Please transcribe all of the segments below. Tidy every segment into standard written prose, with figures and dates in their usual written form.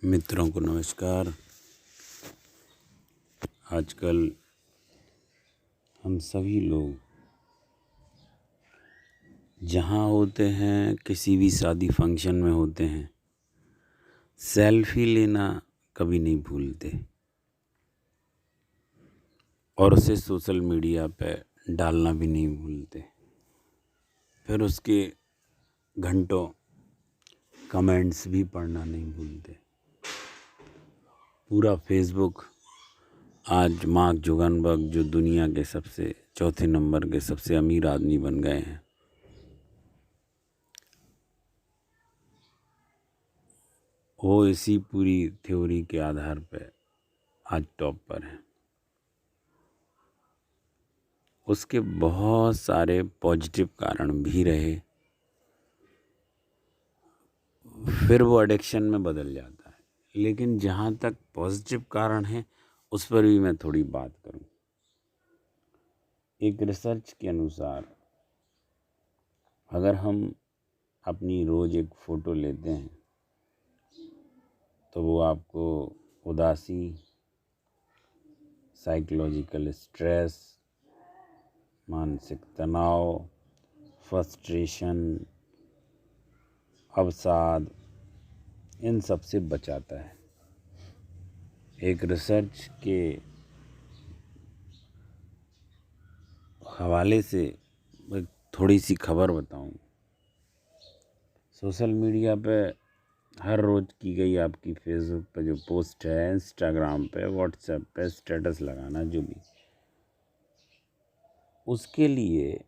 मित्रों को नमस्कार। आजकल हम सभी लोग जहाँ होते हैं, किसी भी शादी फंक्शन में होते हैं, सेल्फी लेना कभी नहीं भूलते और उसे सोशल मीडिया पे डालना भी नहीं भूलते। फिर उसके घंटों कमेंट्स भी पढ़ना नहीं भूलते। पूरा फेसबुक आज मार्क जुकरबर्ग, जो दुनिया के सबसे चौथे नंबर के सबसे अमीर आदमी बन गए हैं, वो इसी पूरी थ्योरी के आधार पर आज टॉप पर है। उसके बहुत सारे पॉजिटिव कारण भी रहे, फिर वो एडिक्शन में बदल जाता है। लेकिन जहाँ तक पॉजिटिव कारण है, उस पर भी मैं थोड़ी बात करूँ। एक रिसर्च के अनुसार अगर हम अपनी रोज़ एक फ़ोटो लेते हैं तो वो आपको उदासी, साइकोलॉजिकल स्ट्रेस, मानसिक तनाव, फ्रस्ट्रेशन, अवसाद, इन सब से बचाता है। एक रिसर्च के हवाले से एक थोड़ी सी खबर बताऊं। सोशल मीडिया पे हर रोज़ की गई आपकी फेसबुक पे जो पोस्ट है, इंस्टाग्राम पे, व्हाट्सएप पे स्टेटस लगाना, जो भी, उसके लिए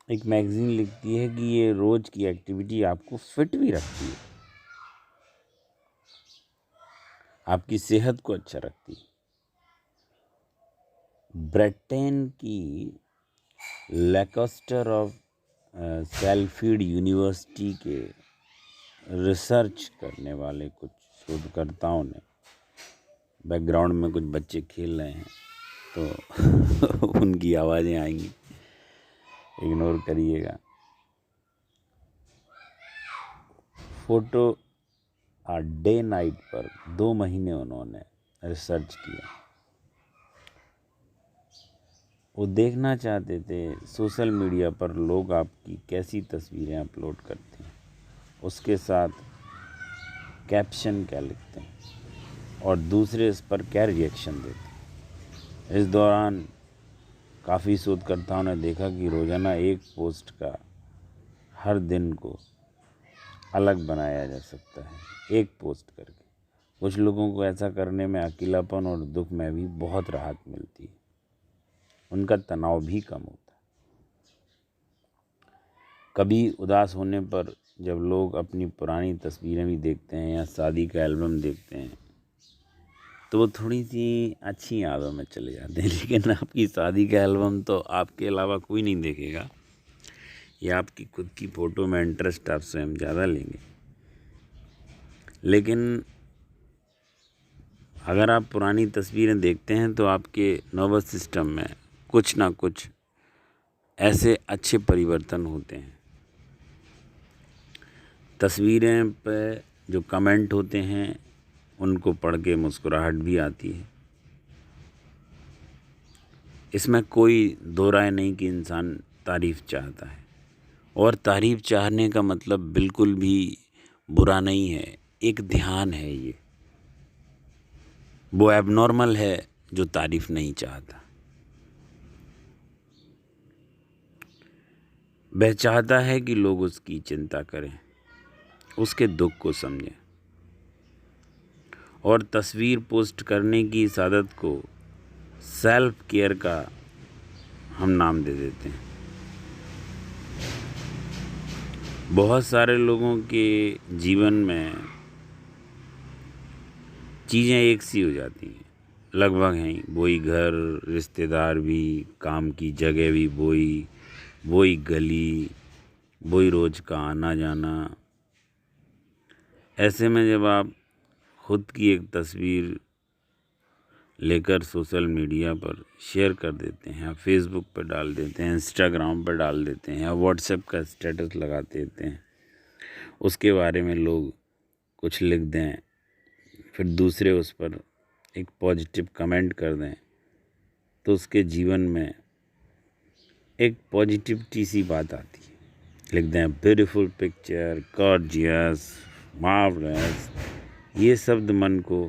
एक मैगज़ीन लिखती है कि ये रोज़ की एक्टिविटी आपको फिट भी रखती है, आपकी सेहत को अच्छा रखती है। ब्रिटेन की लैंकास्टर ऑफ सेल्फील्ड यूनिवर्सिटी के रिसर्च करने वाले कुछ शोधकर्ताओं ने, बैकग्राउंड में कुछ बच्चे खेल रहे हैं तो उनकी आवाज़ें आएंगी, इग्नोर करिएगा। फोटो डे नाइट पर 2 महीने उन्होंने रिसर्च किया। वो देखना चाहते थे सोशल मीडिया पर लोग आपकी कैसी तस्वीरें अपलोड करते हैं, उसके साथ कैप्शन क्या लिखते हैं और दूसरे इस पर क्या रिएक्शन देते हैं। इस दौरान काफ़ी शोधकर्ताओं ने देखा कि रोज़ाना एक पोस्ट का हर दिन को अलग बनाया जा सकता है, एक पोस्ट करके। कुछ लोगों को ऐसा करने में अकेलापन और दुख में भी बहुत राहत मिलती है, उनका तनाव भी कम होता है। कभी उदास होने पर जब लोग अपनी पुरानी तस्वीरें भी देखते हैं या शादी का एल्बम देखते हैं तो वो थोड़ी सी अच्छी यादों में चले जाते हैं। लेकिन आपकी शादी का एल्बम तो आपके अलावा कोई नहीं देखेगा, या आपकी खुद की फ़ोटो में इंटरेस्ट आप स्वयं ज़्यादा लेंगे। लेकिन अगर आप पुरानी तस्वीरें देखते हैं तो आपके नर्वस सिस्टम में कुछ ना कुछ ऐसे अच्छे परिवर्तन होते हैं। तस्वीरें पे जो कमेंट होते हैं उनको पढ़ के मुस्कुराहट भी आती है। इसमें कोई दो राय नहीं कि इंसान तारीफ़ चाहता है, और तारीफ़ चाहने का मतलब बिल्कुल भी बुरा नहीं है, एक ध्यान है। ये वो एबनॉर्मल है जो तारीफ़ नहीं चाहता। वह चाहता है कि लोग उसकी चिंता करें, उसके दुख को समझें, और तस्वीर पोस्ट करने की इस आदत को सेल्फ केयर का हम नाम दे देते हैं। बहुत सारे लोगों के जीवन में चीज़ें एक सी हो जाती हैं, लगभग हैं वही घर, रिश्तेदार भी, काम की जगह भी वही गली, वही रोज़ का आना जाना। ऐसे में जब आप खुद की एक तस्वीर लेकर सोशल मीडिया पर शेयर कर देते हैं, फेसबुक पर डाल देते हैं, इंस्टाग्राम पर डाल देते हैं, या व्हाट्सएप का स्टेटस लगा देते हैं, उसके बारे में लोग कुछ लिख दें, फिर दूसरे उस पर एक पॉजिटिव कमेंट कर दें, तो उसके जीवन में एक पॉजिटिविटी सी बात आती है। लिख दें ब्यूटीफुल पिक्चर, गॉर्जियस, मार्वलस, ये शब्द मन को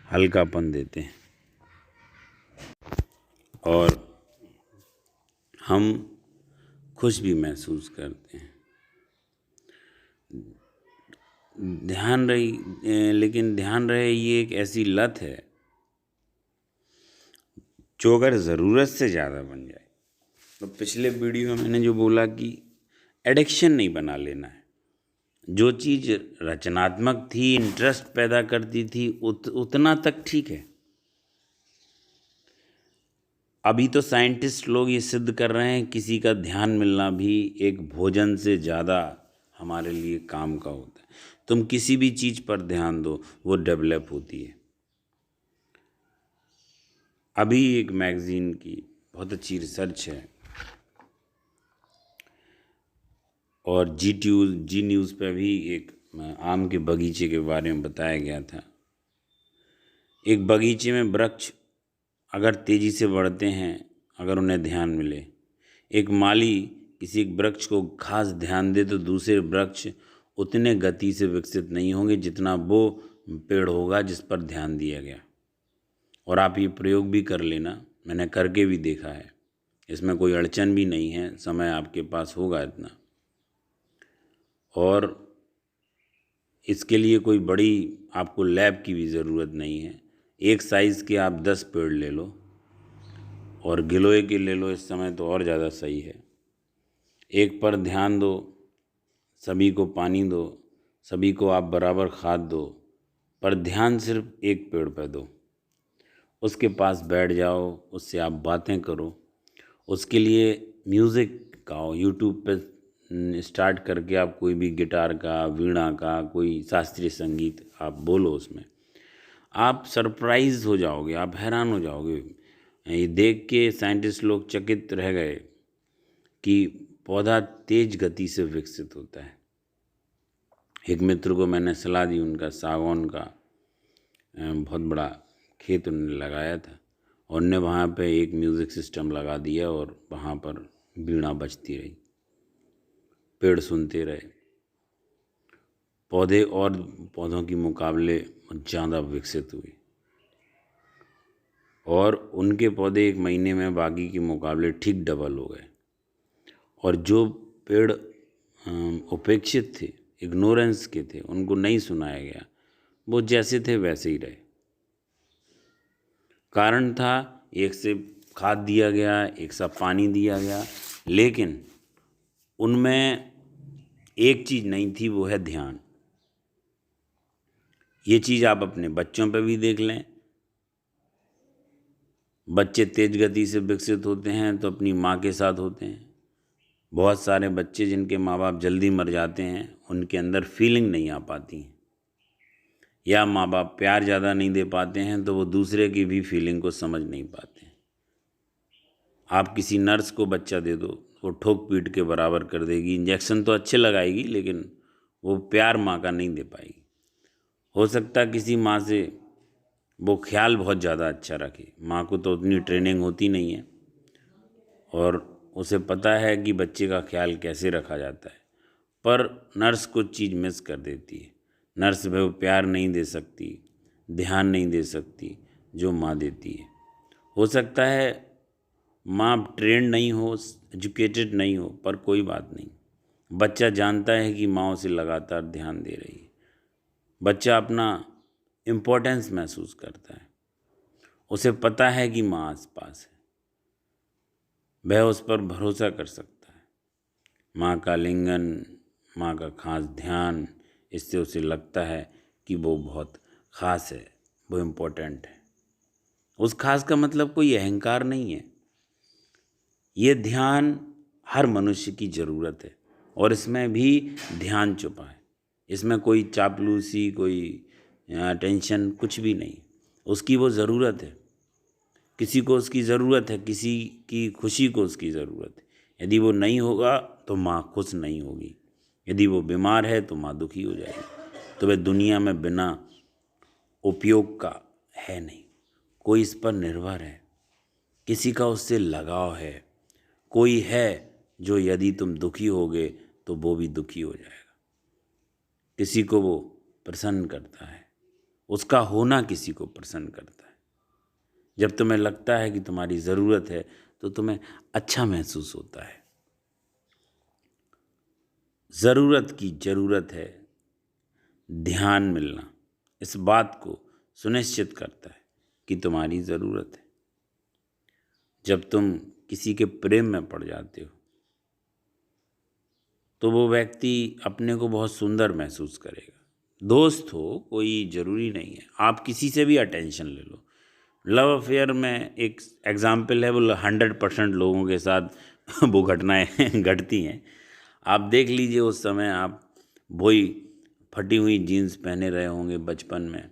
हल्कापन देते हैं और हम खुश भी महसूस करते हैं। लेकिन ध्यान रहे ये एक ऐसी लत है जो अगर ज़रूरत से ज़्यादा बन जाए, तो पिछले वीडियो में मैंने जो बोला कि एडिक्शन नहीं बना लेना है। जो चीज़ रचनात्मक थी, इंटरेस्ट पैदा करती थी, उतना तक ठीक है। अभी तो साइंटिस्ट लोग ये सिद्ध कर रहे हैं किसी का ध्यान मिलना भी एक भोजन से ज़्यादा हमारे लिए काम का होता है। तुम किसी भी चीज़ पर ध्यान दो, वो डेवलप होती है। अभी एक मैगज़ीन की बहुत अच्छी रिसर्च है और जी न्यूज़ पे भी एक आम के बगीचे के बारे में बताया गया था। एक बगीचे में वृक्ष अगर तेज़ी से बढ़ते हैं, अगर उन्हें ध्यान मिले, एक माली किसी एक वृक्ष को खास ध्यान दे, तो दूसरे वृक्ष उतने गति से विकसित नहीं होंगे जितना वो पेड़ होगा जिस पर ध्यान दिया गया। और आप ये प्रयोग भी कर लेना, मैंने करके भी देखा है, इसमें कोई अड़चन भी नहीं है, समय आपके पास होगा इतना। और इसके लिए कोई बड़ी आपको लैब की भी ज़रूरत नहीं है। एक साइज़ के आप 10 पेड़ ले लो और गिलोय के ले लो, इस समय तो और ज़्यादा सही है। एक पर ध्यान दो, सभी को पानी दो, सभी को आप बराबर खाद दो, पर ध्यान सिर्फ एक पेड़ पर दो। उसके पास बैठ जाओ, उससे आप बातें करो। उसके लिए म्यूज़िक गाओ, यूट्यूब पे स्टार्ट करके आप कोई भी गिटार का, वीणा का, कोई शास्त्रीय संगीत आप बोलो उसमें। आप सरप्राइज़ हो जाओगे, आप हैरान हो जाओगे। ये देख के साइंटिस्ट लोग चकित रह गए कि पौधा तेज गति से विकसित होता है। एक मित्र को मैंने सलाह दी, उनका सागौन का बहुत बड़ा खेत उन्होंने लगाया था और उन्होंने वहाँ पे एक म्यूज़िक सिस्टम लगा दिया और वहाँ पर वीणा बजती रही, पेड़ सुनते रहे। पौधे और पौधों के मुकाबले ज़्यादा विकसित हुए और उनके पौधे 1 महीने में बाकी के मुकाबले ठीक डबल हो गए। और जो पेड़ उपेक्षित थे, इग्नोरेंस के थे, उनको नहीं सुनाया गया, वो जैसे थे वैसे ही रहे। कारण था, एक से खाद दिया गया, एक सा पानी दिया गया, लेकिन उनमें एक चीज़ नहीं थी, वो है ध्यान। ये चीज़ आप अपने बच्चों पे भी देख लें। बच्चे तेज गति से विकसित होते हैं तो अपनी माँ के साथ होते हैं। बहुत सारे बच्चे जिनके माँ बाप जल्दी मर जाते हैं, उनके अंदर फीलिंग नहीं आ पाती है, या माँ बाप प्यार ज़्यादा नहीं दे पाते हैं तो वो दूसरे की भी फीलिंग को समझ नहीं पाते हैं। आप किसी नर्स को बच्चा दे दो, वो ठोक पीट के बराबर कर देगी, इंजेक्शन तो अच्छे लगाएगी, लेकिन वो प्यार माँ का नहीं दे पाएगी। हो सकता है किसी माँ से वो ख्याल बहुत ज़्यादा अच्छा रखे, माँ को तो उतनी ट्रेनिंग होती नहीं है और उसे पता है कि बच्चे का ख्याल कैसे रखा जाता है, पर नर्स कुछ चीज़ मिस कर देती है। नर्स वो प्यार नहीं दे सकती, ध्यान नहीं दे सकती जो माँ देती है। हो सकता है माँ ट्रेंड नहीं हो, एजुकेटेड नहीं हो, पर कोई बात नहीं, बच्चा जानता है कि माँ उसे लगातार ध्यान दे रही है। बच्चा अपना इम्पोर्टेंस महसूस करता है, उसे पता है कि माँ आसपास है, वह उस पर भरोसा कर सकता है। माँ का लिंगन, माँ का खास ध्यान, इससे उसे लगता है कि वो बहुत ख़ास है, वो इम्पोर्टेंट है। उस खास का मतलब कोई अहंकार नहीं है। ये ध्यान हर मनुष्य की ज़रूरत है और इसमें भी ध्यान छुपा है। इसमें कोई चापलूसी, कोई टेंशन कुछ भी नहीं, उसकी वो ज़रूरत है। किसी को उसकी ज़रूरत है, किसी की खुशी को उसकी ज़रूरत है। यदि वो नहीं होगा तो माँ खुश नहीं होगी, यदि वो बीमार है तो माँ दुखी हो जाएगी। तो वह दुनिया में बिना उपयोग का है नहीं। कोई इस पर निर्भर है, किसी का उससे लगाव है, कोई है जो यदि तुम दुखी होगे तो वो भी दुखी हो जाएगा। किसी को वो प्रसन्न करता है, उसका होना किसी को प्रसन्न करता है। जब तुम्हें लगता है कि तुम्हारी ज़रूरत है तो तुम्हें अच्छा महसूस होता है। ज़रूरत की ज़रूरत है ध्यान मिलना, इस बात को सुनिश्चित करता है कि तुम्हारी ज़रूरत है। जब तुम किसी के प्रेम में पड़ जाते हो तो वो व्यक्ति अपने को बहुत सुंदर महसूस करेगा। दोस्त हो, कोई ज़रूरी नहीं है, आप किसी से भी अटेंशन ले लो। लव अफेयर में एक एग्ज़ाम्पल है, वो 100% लोगों के साथ वो घटनाएं घटती हैं। आप देख लीजिए, उस समय आप वही फटी हुई जीन्स पहने रहे होंगे बचपन में।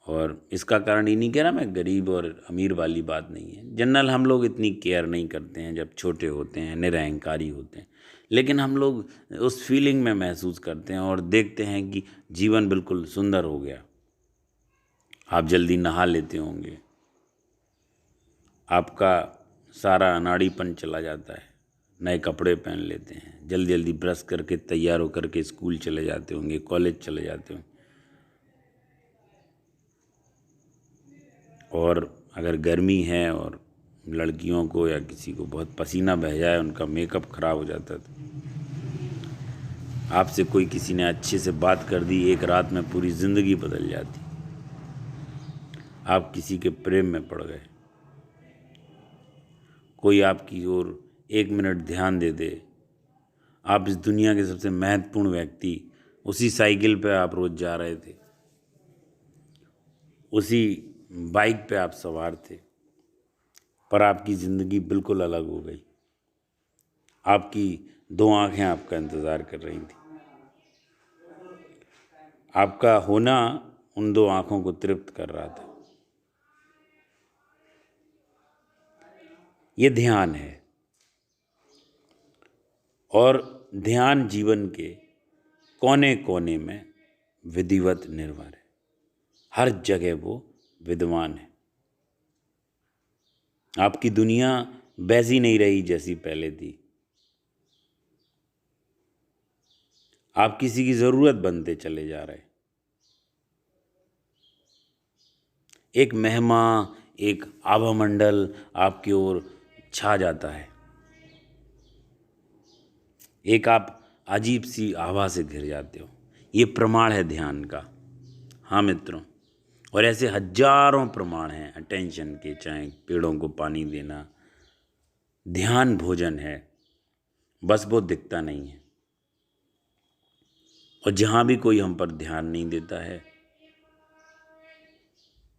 और इसका कारण ये नहीं कह रहा मैं, गरीब और अमीर वाली बात नहीं है। जनरल हम लोग इतनी केयर नहीं करते हैं जब छोटे होते हैं, निरहंकारी होते हैं, लेकिन हम लोग उस फीलिंग में महसूस करते हैं और देखते हैं कि जीवन बिल्कुल सुंदर हो गया। आप जल्दी नहा लेते होंगे, आपका सारा अनाड़ीपन चला जाता है, नए कपड़े पहन लेते हैं, जल्दी जल्दी ब्रश करके तैयार होकर के स्कूल चले जाते होंगे, कॉलेज चले जाते होंगे। और अगर गर्मी है और लड़कियों को या किसी को बहुत पसीना बह जाए, उनका मेकअप खराब हो जाता था। आपसे कोई किसी ने अच्छे से बात कर दी, एक रात में पूरी ज़िंदगी बदल जाती। आप किसी के प्रेम में पड़ गए, कोई आपकी ओर 1 मिनट ध्यान दे दे, आप इस दुनिया के सबसे महत्वपूर्ण व्यक्ति, उसी साइकिल पे आप रोज जा रहे थे, उसी बाइक पे आप सवार थे, पर आपकी ज़िंदगी बिल्कुल अलग हो गई। आपकी 2 आँखें आपका इंतज़ार कर रही थी। आपका होना उन 2 आँखों को तृप्त कर रहा था। ये ध्यान है, और ध्यान जीवन के कोने कोने में विधिवत निर्भर है। हर जगह वो विद्वान है। आपकी दुनिया वैसी नहीं रही जैसी पहले थी। आप किसी की ज़रूरत बनते चले जा रहे। एक महिमा, एक आभामंडल आपकी ओर छा जाता है। एक आप अजीब सी आभा से घिर जाते हो। ये प्रमाण है ध्यान का। हाँ मित्रों, और ऐसे हजारों प्रमाण हैं अटेंशन के, चाहे पेड़ों को पानी देना। ध्यान भोजन है, बस वो दिखता नहीं है। और जहाँ भी कोई हम पर ध्यान नहीं देता है,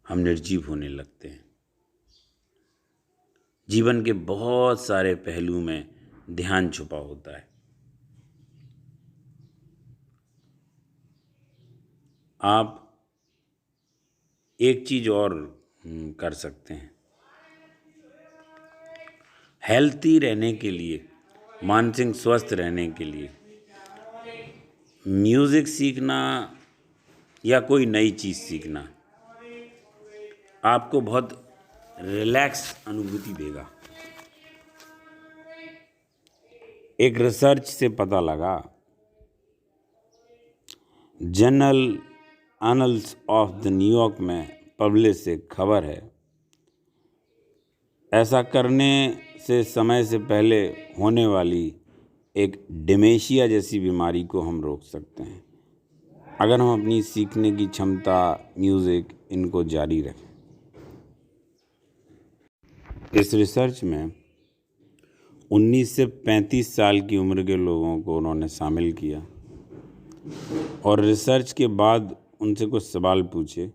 हम निर्जीव होने लगते हैं। जीवन के बहुत सारे पहलू में ध्यान छुपा होता है। आप एक चीज़ और कर सकते हैं। हेल्थी रहने के लिए, मानसिक स्वस्थ रहने के लिए म्यूज़िक सीखना या कोई नई चीज़ सीखना आपको बहुत रिलैक्स अनुभूति देगा। एक रिसर्च से पता लगा, journal annuls of the New York में पब्लिश एक खबर है, ऐसा करने से समय से पहले होने वाली एक डिमेंशिया जैसी बीमारी को हम रोक सकते हैं, अगर हम अपनी सीखने की क्षमता, म्यूज़िक, इनको जारी रखें। इस रिसर्च में 19 से 35 साल की उम्र के लोगों को उन्होंने शामिल किया और रिसर्च के बाद उनसे कुछ सवाल पूछे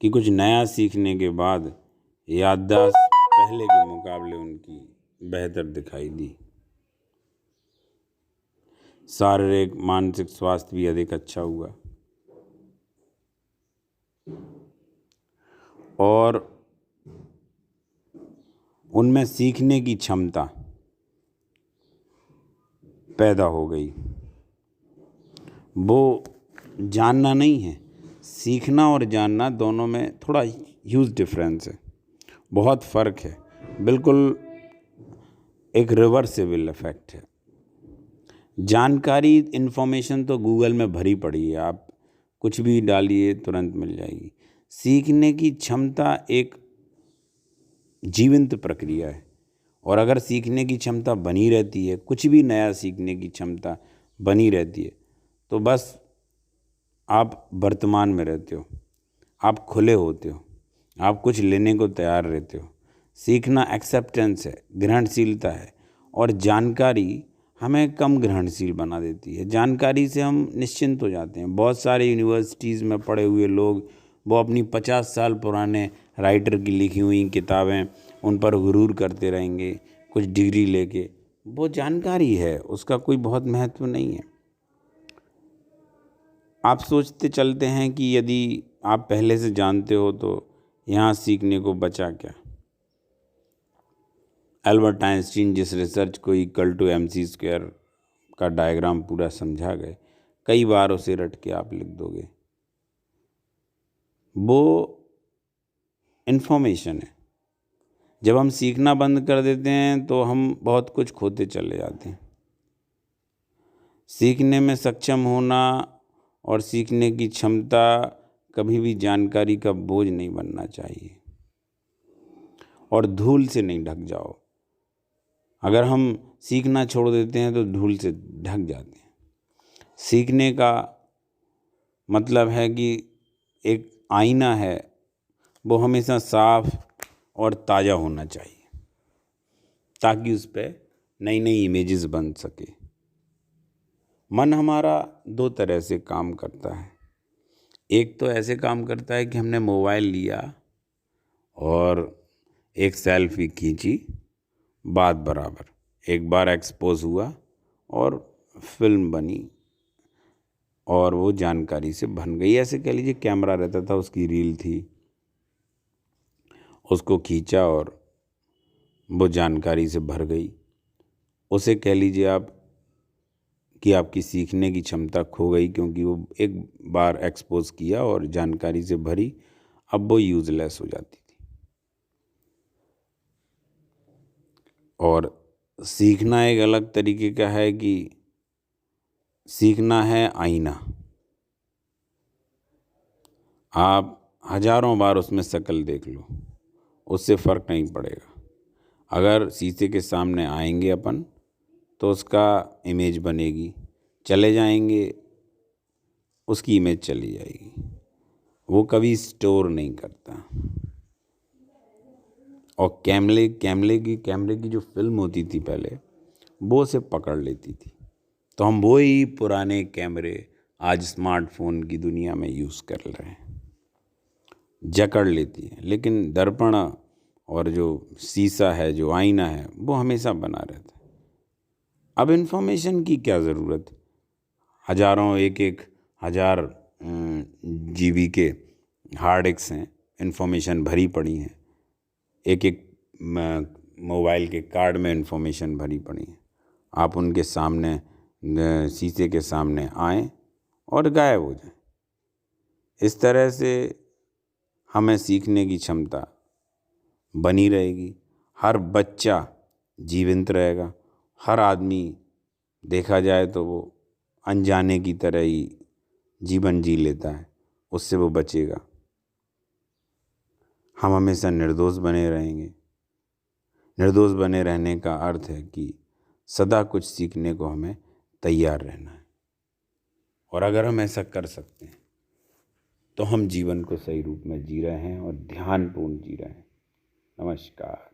कि कुछ नया सीखने के बाद याददाश्त पहले के मुकाबले उनकी बेहतर दिखाई दी। शारीरिक मानसिक स्वास्थ्य भी अधिक अच्छा हुआ और उनमें सीखने की क्षमता पैदा हो गई। वो जानना नहीं है, सीखना और जानना दोनों में थोड़ा ह्यूज डिफरेंस है, बहुत फ़र्क है, बिल्कुल एक रिवर्सिबल इफ़ेक्ट है। जानकारी इन्फॉर्मेशन तो गूगल में भरी पड़ी है, आप कुछ भी डालिए तुरंत मिल जाएगी। सीखने की क्षमता एक जीवंत प्रक्रिया है, और अगर सीखने की क्षमता बनी रहती है, कुछ भी नया सीखने की क्षमता बनी रहती है, तो बस आप वर्तमान में रहते हो, आप खुले होते हो, आप कुछ लेने को तैयार रहते हो। सीखना एक्सेप्टेंस है, ग्रहणशीलता है, और जानकारी हमें कम ग्रहणशील बना देती है। जानकारी से हम निश्चिंत हो जाते हैं। बहुत सारे यूनिवर्सिटीज़ में पढ़े हुए लोग, वो अपनी 50 साल पुराने राइटर की लिखी हुई किताबें उन पर गुरूर करते रहेंगे, कुछ डिग्री लेके। वो जानकारी है, उसका कोई बहुत महत्व नहीं है। आप सोचते चलते हैं कि यदि आप पहले से जानते हो तो यहाँ सीखने को बचा क्या। एल्बर्ट आइंस्टीन जिस रिसर्च को इक्वल टू mc² का डायग्राम पूरा समझा गए, कई बार उसे रट के आप लिख दोगे। वो इन्फॉर्मेशन है। जब हम सीखना बंद कर देते हैं तो हम बहुत कुछ खोते चले जाते हैं। सीखने में सक्षम होना और सीखने की क्षमता कभी भी जानकारी का बोझ नहीं बनना चाहिए, और धूल से नहीं ढक जाओ। अगर हम सीखना छोड़ देते हैं तो धूल से ढक जाते हैं। सीखने का मतलब है कि एक आईना है, वो हमेशा साफ और ताज़ा होना चाहिए, ताकि उस पर नई नई इमेजेस बन सके। मन हमारा दो तरह से काम करता है। एक तो ऐसे काम करता है कि हमने मोबाइल लिया और एक सेल्फी खींची, बात बराबर, एक बार एक्सपोज हुआ और फिल्म बनी और वो जानकारी से बन गई। ऐसे कह लीजिए कैमरा रहता था, उसकी रील थी, उसको खींचा और वो जानकारी से भर गई। उसे कह लीजिए आप कि आपकी सीखने की क्षमता खो गई, क्योंकि वो एक बार एक्सपोज किया और जानकारी से भरी, अब वो यूज़लेस हो जाती थी। और सीखना एक अलग तरीके का है कि सीखना है आईना। आप हजारों बार उसमें शक्ल देख लो, उससे फ़र्क नहीं पड़ेगा। अगर शीशे के सामने आएंगे अपन तो उसका इमेज बनेगी, चले जाएंगे उसकी इमेज चली जाएगी, वो कभी स्टोर नहीं करता। और कैमरे की जो फिल्म होती थी पहले, वो उसे पकड़ लेती थी। तो हम वो ही पुराने कैमरे आज स्मार्टफोन की दुनिया में यूज़ कर रहे हैं, जकड़ लेती है। लेकिन दर्पण और जो शीशा है, जो आईना है, वो हमेशा बना रहता है। अब इन्फॉर्मेशन की क्या ज़रूरत, हज़ारों एक हज़ार GB के हार्ड डिस्क हैं, इन्फॉर्मेशन भरी पड़ी हैं, एक मोबाइल के कार्ड में इन्फॉर्मेशन भरी पड़ी है। आप उनके सामने शीशे के सामने आएँ और गायब हो जाएं। इस तरह से हमें सीखने की क्षमता बनी रहेगी। हर बच्चा जीवंत रहेगा, हर आदमी देखा जाए तो वो अनजाने की तरह ही जीवन जी लेता है, उससे वो बचेगा। हम हमेशा निर्दोष बने रहेंगे। निर्दोष बने रहने का अर्थ है कि सदा कुछ सीखने को हमें तैयार रहना है, और अगर हम ऐसा कर सकते हैं तो हम जीवन को सही रूप में जी रहे हैं और ध्यानपूर्ण जी रहे हैं। नमस्कार।